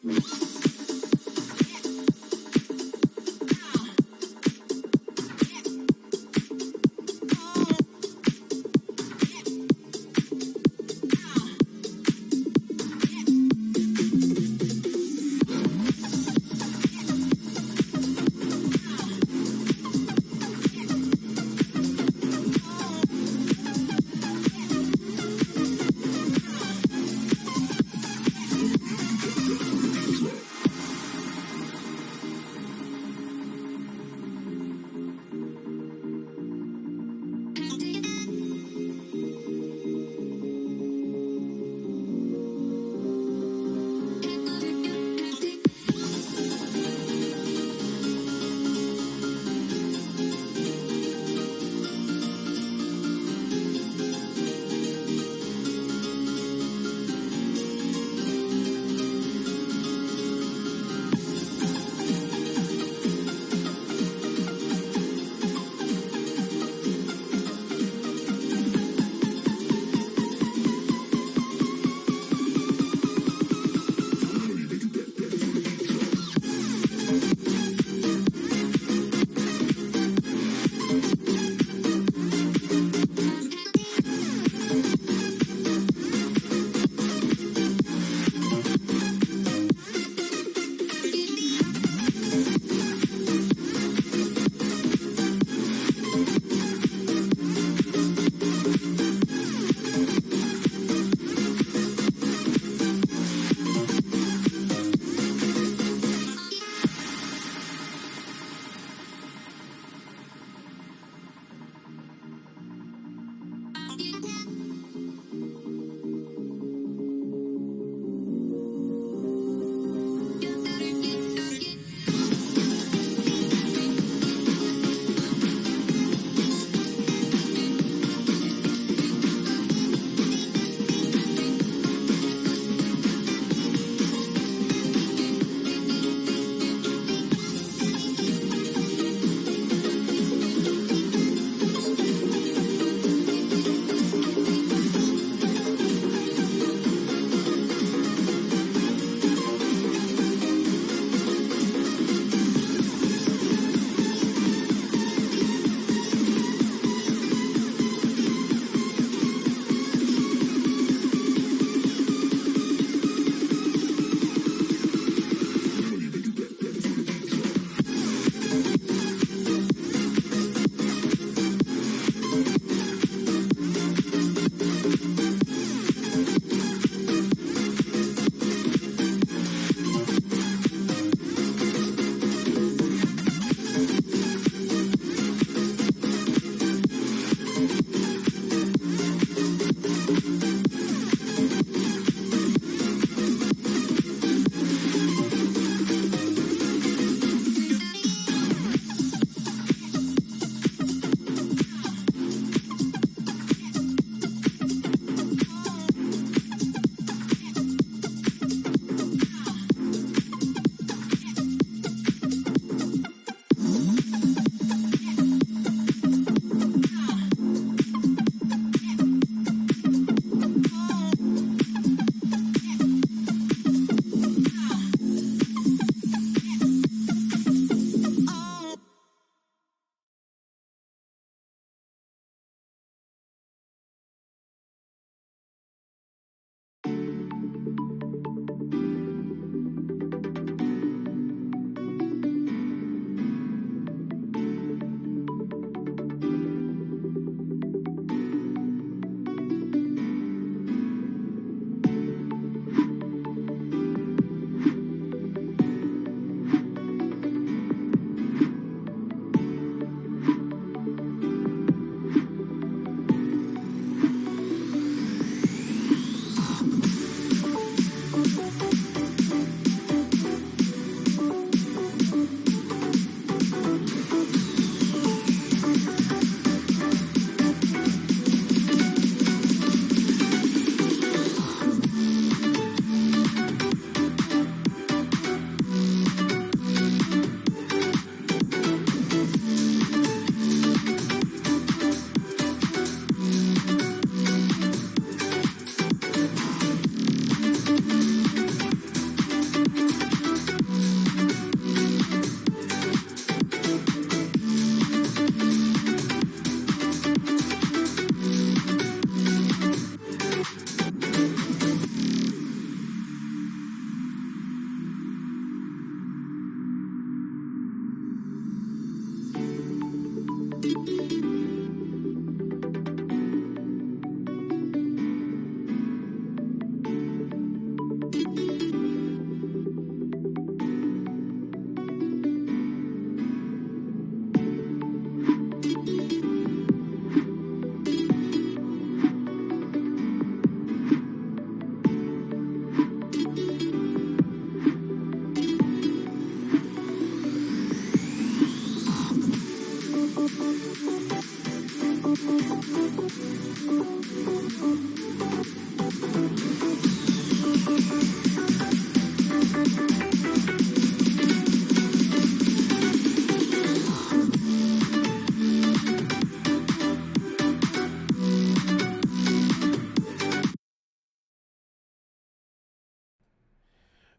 Sp22.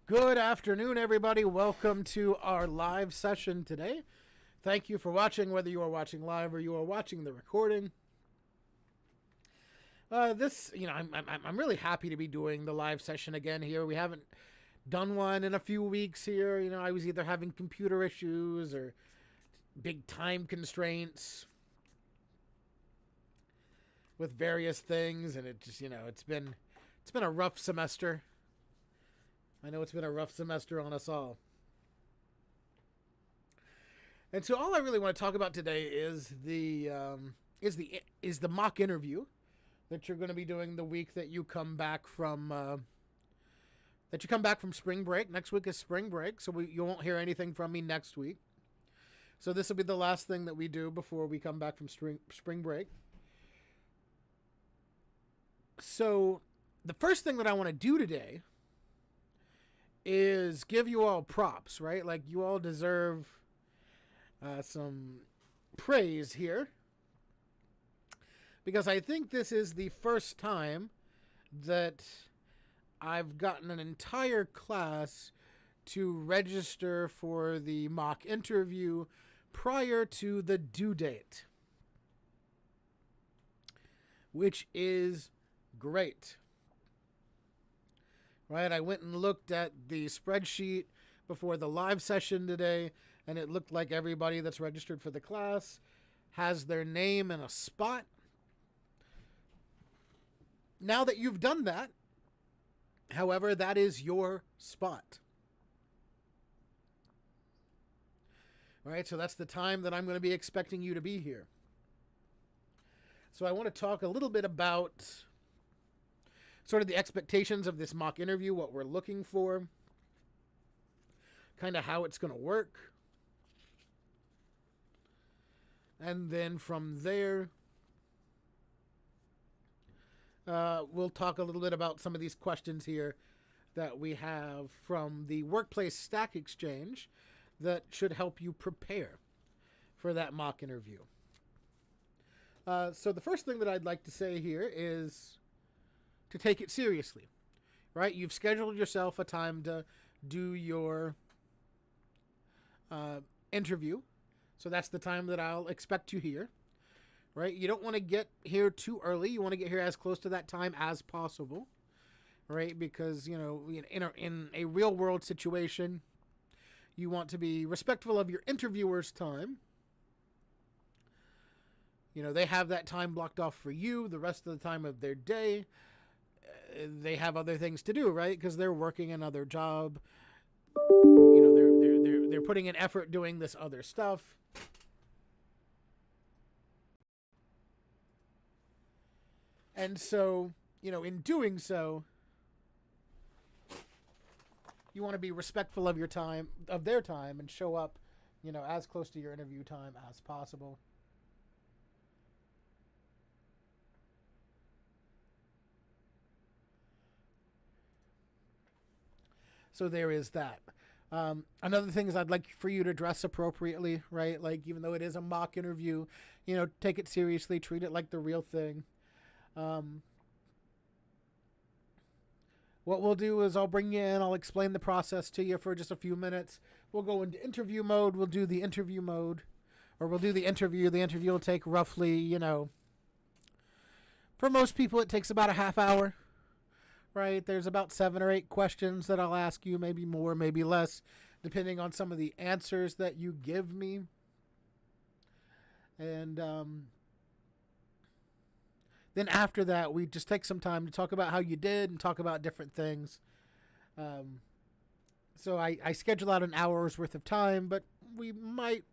Good afternoon, everybody. Welcome to our live session today. Thank you for watching, whether you are watching live or you are watching the recording. I'm really happy to be doing the live session again here. We haven't done one in a few weeks here. I was either having computer issues or big time constraints with various things, and it just, it's been a rough semester. I know it's been a rough semester on us all. And so all I really want to talk about today is the mock interview that you're going to be doing the week that you come back from spring break. Next week is spring break, so you won't hear anything from me next week. So this will be the last thing that we do before we come back from spring break. So the first thing that I want to do today is give you all props, right? Like, you all deserve some praise here, because I think this is the first time that I've gotten an entire class to register for the mock interview prior to the due date, which is great. Right, I went and looked at the spreadsheet before the live session today, and it looked like everybody that's registered for the class has their name in a spot. Now that you've done that, however, that is your spot. All right, so that's the time that I'm going to be expecting you to be here. So I want to talk a little bit about sort of the expectations of this mock interview, what we're looking for, kind of how it's going to work. And then from there, we'll talk a little bit about some of these questions here that we have from the Workplace Stack Exchange that should help you prepare for that mock interview. So the first thing that I'd like to say here is to take it seriously, right? You've scheduled yourself a time to do your interview. So that's the time that I'll expect you here, right? You don't want to get here too early. You want to get here as close to that time as possible, right? Because, in a real world situation, you want to be respectful of your interviewer's time. They have that time blocked off for you the rest of the time of their day. They have other things to do, right? Because they're working another job. They're putting in effort doing this other stuff. And so, in doing so, you want to be respectful of their time, and show up, as close to your interview time as possible. So there is that. Another thing is I'd like for you to dress appropriately, right? Like, even though it is a mock interview, take it seriously, treat it like the real thing. What we'll do is I'll bring you in, I'll explain the process to you for just a few minutes. We'll go into interview mode, we'll do the interview mode, or we'll do the interview. The interview will take roughly, for most people it takes about a half hour. Right, there's about 7 or 8 questions that I'll ask you, maybe more, maybe less, depending on some of the answers that you give me. And then after that, we just take some time to talk about how you did and talk about different things. So I schedule out an hour's worth of time, but we might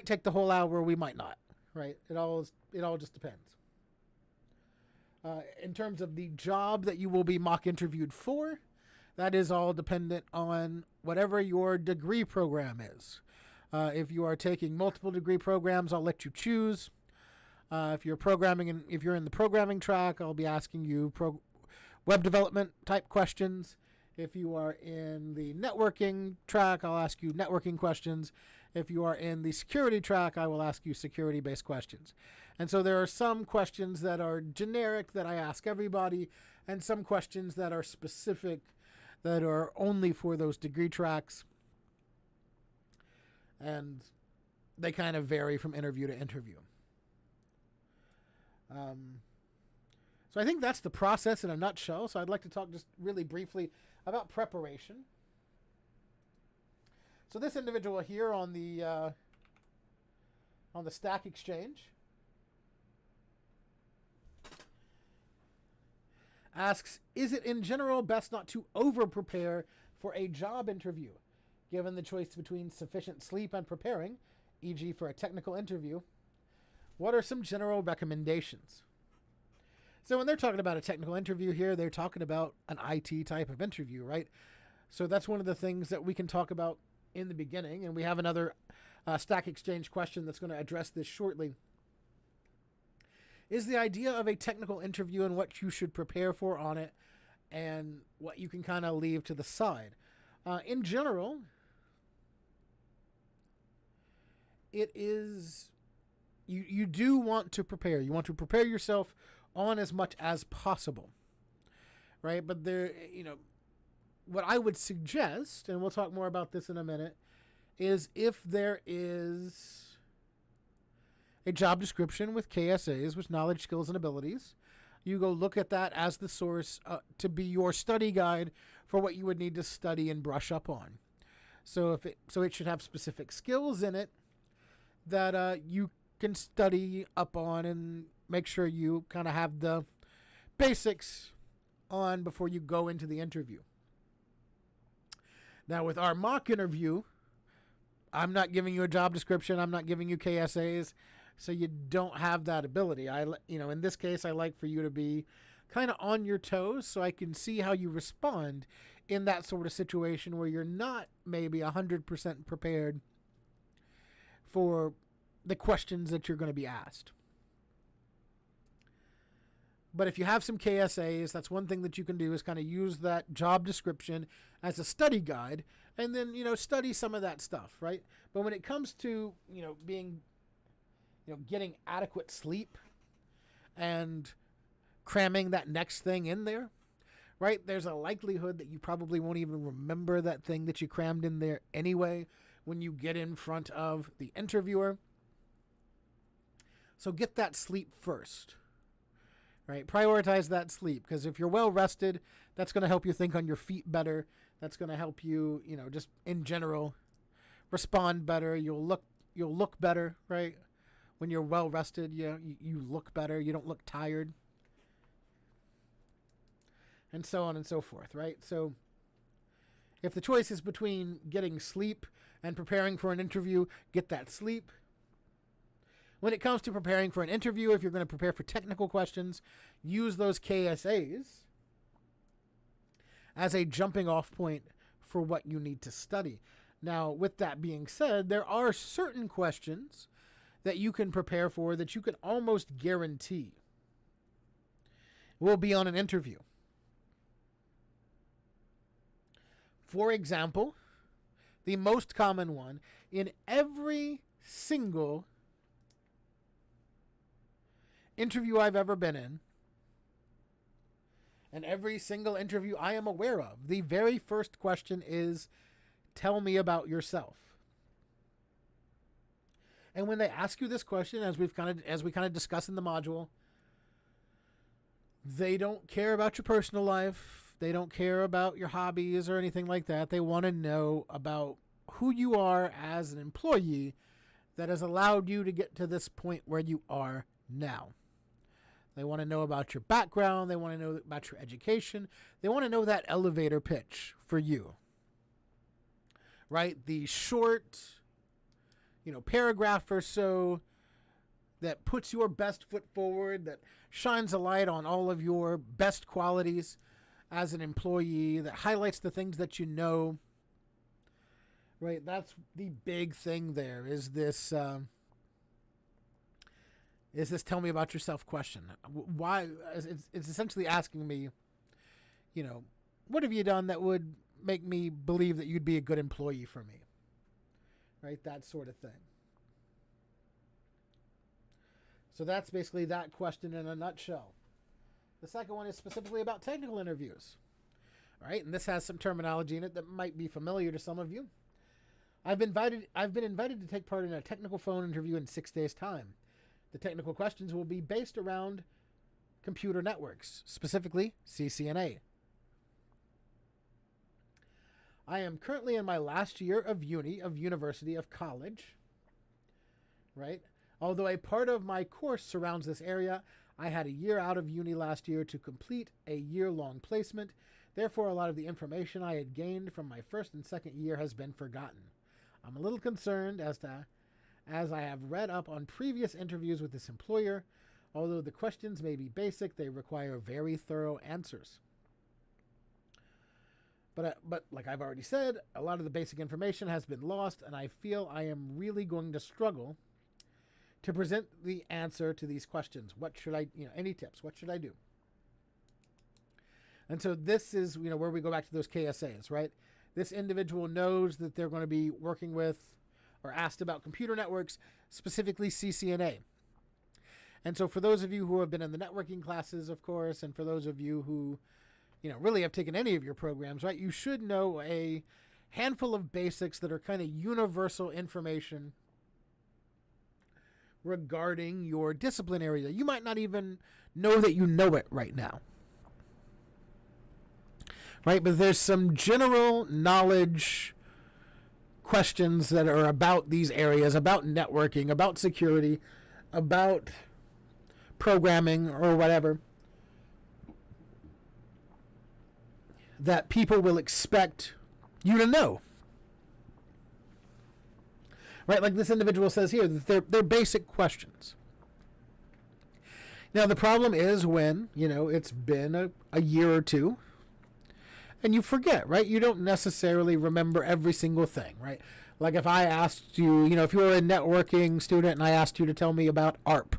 take the whole hour, we might not. Right, it all just depends. In terms of the job that you will be mock interviewed for, that is all dependent on whatever your degree program is. If you are taking multiple degree programs, I'll let you choose. If you're programming and if you're in the programming track, I'll be asking you web development type questions. If you are in the networking track, I'll ask you networking questions. If you are in the security track, I will ask you security-based questions. And so there are some questions that are generic that I ask everybody, and some questions that are specific that are only for those degree tracks. And they kind of vary from interview to interview. So I think that's the process in a nutshell. So I'd like to talk just really briefly about preparation. So this individual here on the Stack Exchange asks, is it in general best not to over-prepare for a job interview? Given the choice between sufficient sleep and preparing, e.g. for a technical interview, what are some general recommendations? So when they're talking about a technical interview here, they're talking about an IT type of interview, right? So that's one of the things that we can talk about in the beginning, and we have another Stack Exchange question that's going to address this shortly. Is the idea of a technical interview and what you should prepare for on it and what you can kind of leave to the side. In general, it is, you do want to prepare. You want to prepare yourself on as much as possible, right? But there, what I would suggest, and we'll talk more about this in a minute, is if there is a job description with KSAs, with knowledge, skills, and abilities, you go look at that as the source to be your study guide for what you would need to study and brush up on. So it should have specific skills in it that you can study up on and make sure you kind of have the basics on before you go into the interview. Now, with our mock interview, I'm not giving you a job description. I'm not giving you KSAs, so you don't have that ability. In this case, I like for you to be kind of on your toes so I can see how you respond in that sort of situation where you're not maybe 100% prepared for the questions that you're going to be asked. But if you have some KSAs, that's one thing that you can do is kind of use that job description as a study guide and then, study some of that stuff, right? But when it comes to, getting adequate sleep and cramming that next thing in there, right? There's a likelihood that you probably won't even remember that thing that you crammed in there anyway when you get in front of the interviewer. So get that sleep first. Right? Prioritize that sleep, because if you're well rested, that's going to help you think on your feet better. That's going to help you, just in general, respond better. You'll look better, right? When you're well rested, you look better. You don't look tired, and so on and so forth, right? So if the choice is between getting sleep and preparing for an interview, get that sleep. When it comes to preparing for an interview, if you're going to prepare for technical questions, use those KSAs as a jumping off point for what you need to study. Now, with that being said, there are certain questions that you can prepare for that you can almost guarantee will be on an interview. For example, the most common one in every single interview I've ever been in, and every single interview I am aware of, the very first question is, tell me about yourself. And when they ask you this question, as we kind of discussed in the module, they don't care about your personal life. They don't care about your hobbies or anything like that. They want to know about who you are as an employee that has allowed you to get to this point where you are now. They want to know about your background. They want to know about your education. They want to know that elevator pitch for you. Right? The short, paragraph or so that puts your best foot forward, that shines a light on all of your best qualities as an employee, that highlights the things that you know. Right? That's the big thing there, is this is this tell me about yourself question. Why? It's essentially asking me, you know, what have you done that would make me believe that you'd be a good employee for me? Right? That sort of thing. So that's basically that question in a nutshell. The second one is specifically about technical interviews. All right, and this has some terminology in it that might be familiar to some of you. I've been invited to take part in a technical phone interview in 6 days' time. The technical questions will be based around computer networks, specifically CCNA. I am currently in my last year of university of college, right? Although a part of my course surrounds this area, I had a year out of uni last year to complete a year-long placement. Therefore, a lot of the information I had gained from my first and second year has been forgotten. I'm a little concerned as I have read up on previous interviews with this employer. Although the questions may be basic, they require very thorough answers. But like I've already said, a lot of the basic information has been lost, and I feel I am really going to struggle to present the answer to these questions. What should I, any tips? What should I do? And so this is, where we go back to those KSAs, right? This individual knows that they're going to be working with or asked about computer networks, specifically CCNA. And so for those of you who have been in the networking classes, of course, and for those of you who, really have taken any of your programs, right, you should know a handful of basics that are kind of universal information regarding your discipline area. You might not even know that you know it right now. Right? But there's some general knowledge questions that are about these areas, about networking, about security, about programming or whatever, that people will expect you to know. Right? Like this individual says here, that they're basic questions. Now, the problem is when, it's been a year or two, and you forget, right? You don't necessarily remember every single thing, right? Like if I asked you, if you were a networking student and I asked you to tell me about ARP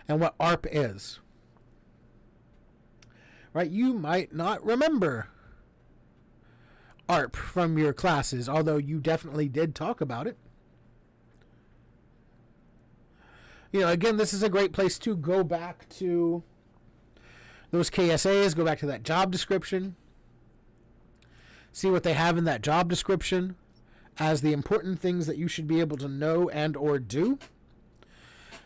and what ARP is, right? You might not remember ARP from your classes, although you definitely did talk about it. Again, this is a great place to go back to those KSAs, go back to that job description, see what they have in that job description as the important things that you should be able to know and or do,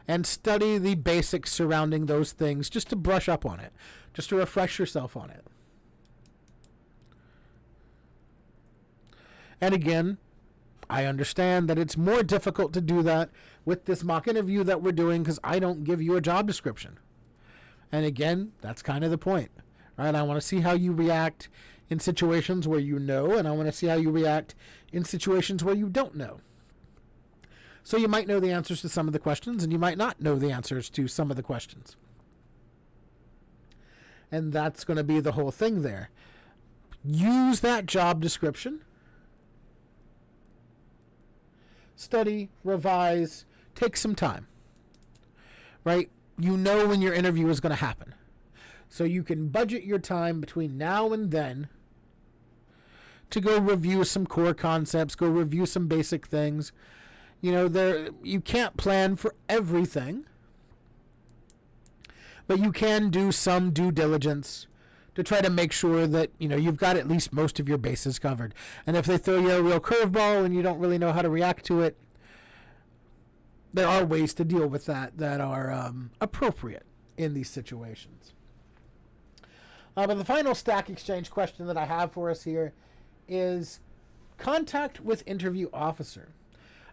and study the basics surrounding those things just to brush up on it, just to refresh yourself on it. And again, I understand that it's more difficult to do that with this mock interview that we're doing because I don't give you a job description. And again, that's kind of the point, right? I want to see how you react in situations where you know, and I want to see how you react in situations where you don't know. So you might know the answers to some of the questions, and you might not know the answers to some of the questions. And that's going to be the whole thing there. Use that job description. Study, revise, take some time, right? You know when your interview is going to happen. So you can budget your time between now and then to go review some core concepts, go review some basic things. You can't plan for everything, but you can do some due diligence to try to make sure that, you've got at least most of your bases covered. And if they throw you a real curveball and you don't really know how to react to it, there are ways to deal with that are appropriate in these situations. But the final Stack Exchange question that I have for us here is contact with interview officer.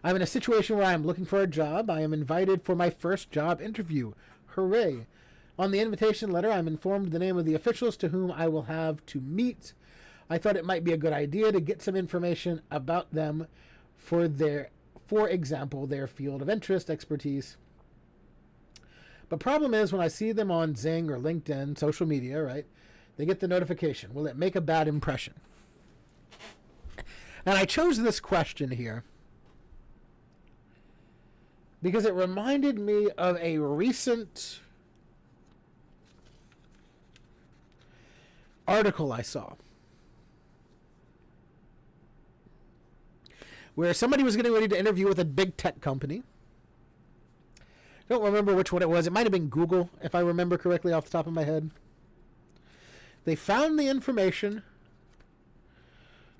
I'm in a situation where I'm looking for a job. I am invited for my first job interview. Hooray. On the invitation letter, I'm informed the name of the officials to whom I will have to meet. I thought it might be a good idea to get some information about them for example, their field of interest, expertise. But problem is when I see them on Zing or LinkedIn, social media, right? They get the notification. Will it make a bad impression? And I chose this question here because it reminded me of a recent article I saw where somebody was getting ready to interview with a big tech company. I don't remember which one it was. It might have been Google, if I remember correctly off the top of my head. They found the information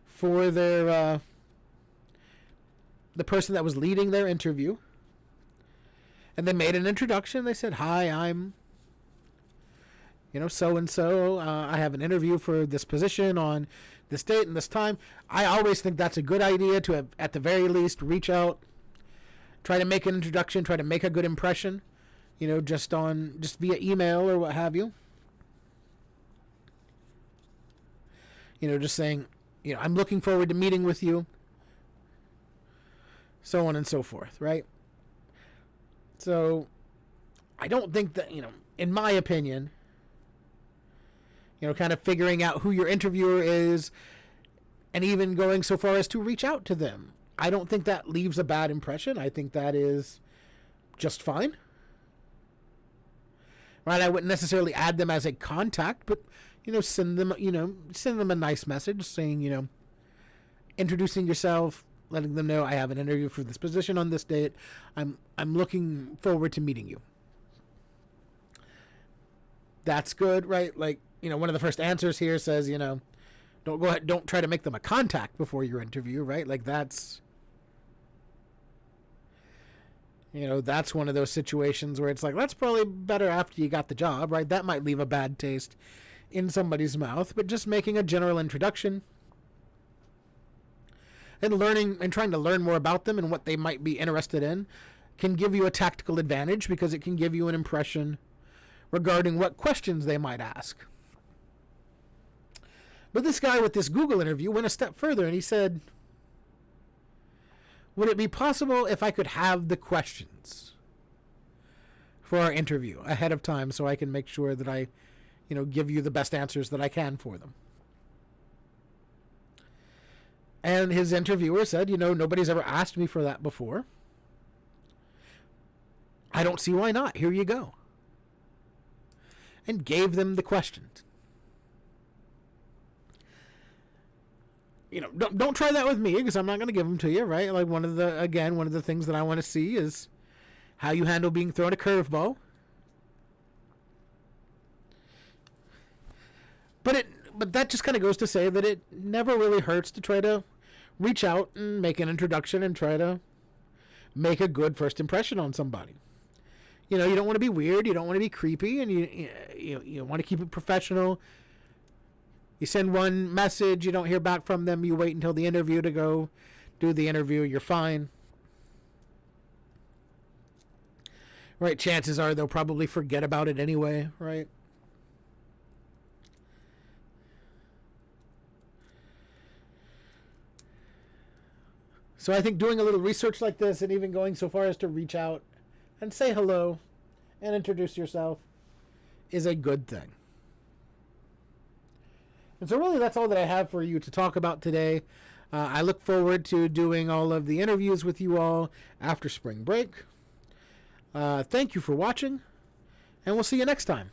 for their the person that was leading their interview, and they made an introduction. They said, "Hi, I'm so and so. I have an interview for this position on this date and this time." I always think that's a good idea to, at the very least, reach out, try to make an introduction, try to make a good impression, just via email or what have you. Just saying, I'm looking forward to meeting with you, so on and so forth, right? So I don't think that, in my opinion, kind of figuring out who your interviewer is and even going so far as to reach out to them, I don't think that leaves a bad impression. I think that is just fine. Right? I wouldn't necessarily add them as a contact, but send them a nice message saying, introducing yourself, letting them know I have an interview for this position on this date. I'm looking forward to meeting you. That's good, right? Like, one of the first answers here says, don't try to make them a contact before your interview, right? Like that's one of those situations where it's like, that's probably better after you got the job, right? That might leave a bad taste in somebody's mouth, but just making a general introduction and learning and trying to learn more about them and what they might be interested in can give you a tactical advantage because it can give you an impression regarding what questions they might ask. But this guy with this Google interview went a step further and he said, would it be possible if I could have the questions for our interview ahead of time so I can make sure that I give you the best answers that I can for them? And his interviewer said, nobody's ever asked me for that before. I don't see why not. Here you go. And gave them the questions. Don't try that with me because I'm not going to give them to you, right? Like one of the things that I want to see is how you handle being thrown a curveball. But that just kind of goes to say that it never really hurts to try to reach out and make an introduction and try to make a good first impression on somebody. You don't want to be weird, you don't want to be creepy, and you want to keep it professional. You send one message, you don't hear back from them, you wait until the interview to go do the interview, you're fine. Right, chances are they'll probably forget about it anyway, right? So I think doing a little research like this and even going so far as to reach out and say hello and introduce yourself is a good thing. And so really that's all that I have for you to talk about today. I look forward to doing all of the interviews with you all after spring break. Thank you for watching, and we'll see you next time.